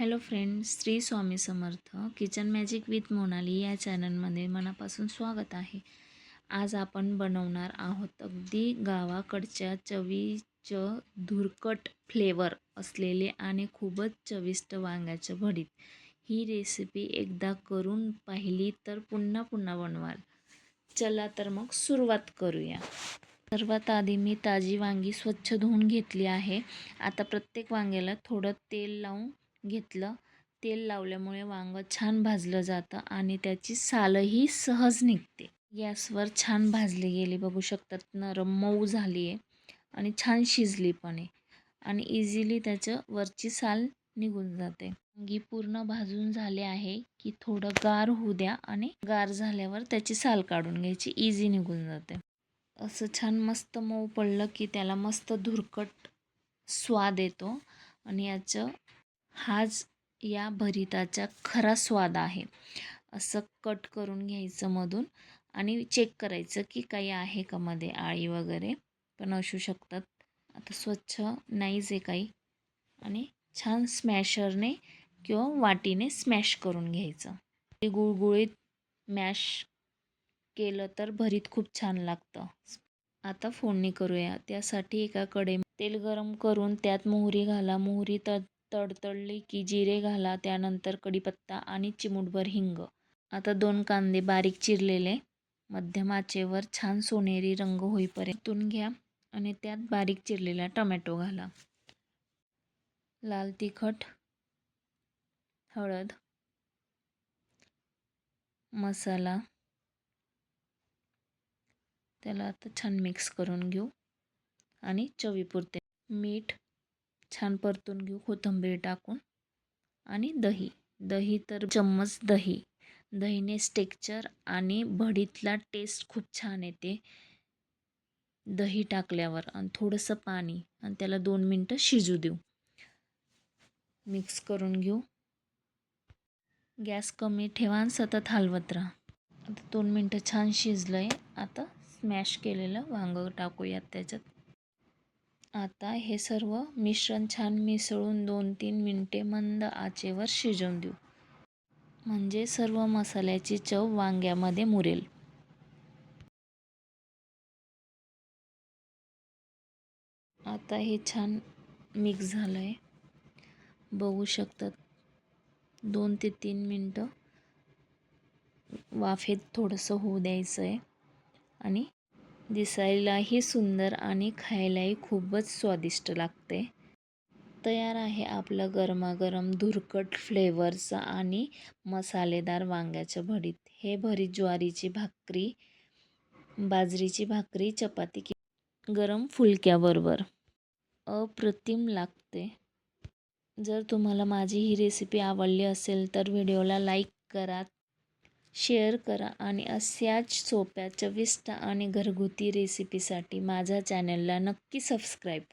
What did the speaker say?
Hello friends, Shri Swami Samarth. Kitchen magic with Monali या चॅनलमध्ये मनापासून स्वागत आहे. आज आपण बनवणार आहोत अगदी गावाकडच्या चवीचं धुरकट फ्लेवर असलेले आणि खूपच चविष्ट वांग्याचं भरीत. ही रेसिपी एकदा करून पाहिली तर पुन्हा पुन्हा बनवाल. चला तर मग सुरुवात करूया. सर्वात आधी मी ताजी वांगी स्वच्छ धुवून घेतली आहे. आता प्रत्येक वांग्याला थोडं तेल लावून घेतलं. तेल लावल्यामुळे वांगं छान भाजलं जातं आणि त्याची सालही सहज निघते. गॅसवर छान भाजली गेली, बघू शकतात नरम मऊ झाली आहे आणि छान शिजली पण आहे आणि इझिली त्याचं वरची साल निघून जाते. वांगी पूर्ण भाजून झाले आहे की थोडं गार होऊ द्या आणि गार झाल्यावर त्याची साल काढून घ्यायची, इझी निघून जाते. असं छान मस्त मऊ पडलं की त्याला मस्त धुरकट स्वाद येतो आणि हाच या भरिताचा खरा स्वाद आहे. असं कट करून घ्यायचं मधून आणि चेक करायचं की काही आहे का मध्ये आळी वगैरे पण असू शकतात. आता स्वच्छ नाहीच आहे काही आणि छान स्मॅशरने किंवा वाटीने स्मॅश करून घ्यायचं. ते गुळगुळीत मॅश केलं तर भरीत खूप छान लागतं. आता फोडणी करूया. त्यासाठी एका कढईत तेल गरम करून त्यात मोहरी घाला. मोहरी तडतडली की जिरे घाला. त्यानंतर कढीपत्ता आणि चिमूटभर हिंग. आता 2 कांदे बारीक चिरलेले मध्यम आचेवर छान सोनेरी रंग होईपर्यंत परतून घ्या आणि त्यात बारीक चिरलेला टोमॅटो घाला. लाल तिखट, हळद, मसाला त्याला आता छान मिक्स करून घेऊ आणि चवीपुरते मीठ छान परतून घेऊ कोथिंबीर टाकून आणि दही तर चम्मच दहीने टेक्स्चर आणि भडीतला टेस्ट खूप छान येते दही टाकल्यावर. आणि थोडंसं पाणी आणि त्याला 2 मिनटं शिजू देऊ. मिक्स करून घेऊ. गॅस कमी ठेवा आणि सतत हलवत राहा. आता 2 मिनटं छान शिजलं आहे. आता स्मॅश केलेलं वांगं टाकूयात त्याच्यात. आता हे सर्व मिश्रण छान मिसळून 2-3 मिनटे मंद आचेवर शिजवून देऊ, म्हणजे सर्व मसाल्याची चव वांग्यामध्ये मुरेल. आता हे छान मिक्स झालं आहे, बघू शकतात. 2 ते 3 मिनटं वाफेत थोडंसं होऊ द्यायचं आहे आणि दिसायलाही सुंदर आणि खायलाही खूपच स्वादिष्ट लागते. तयार आहे आपलं गरमागरम धुरकट फ्लेवर्स आणि मसालेदार वांग्याचं भरीत. हे भरीत ज्वारीची भाकरी, बाजरीची भाकरी, चपाती की गरम फुलक्याबरोबर अप्रतिम लागते. जर तुम्हाला माझी ही रेसिपी आवडली असेल तर व्हिडिओला लाईक करा, शेअर करा आणि अशाच सोप्या, चविष्ट आणि घरगुती रेसिपीसाठी माझ्या चॅनलला नक्की सबस्क्राईब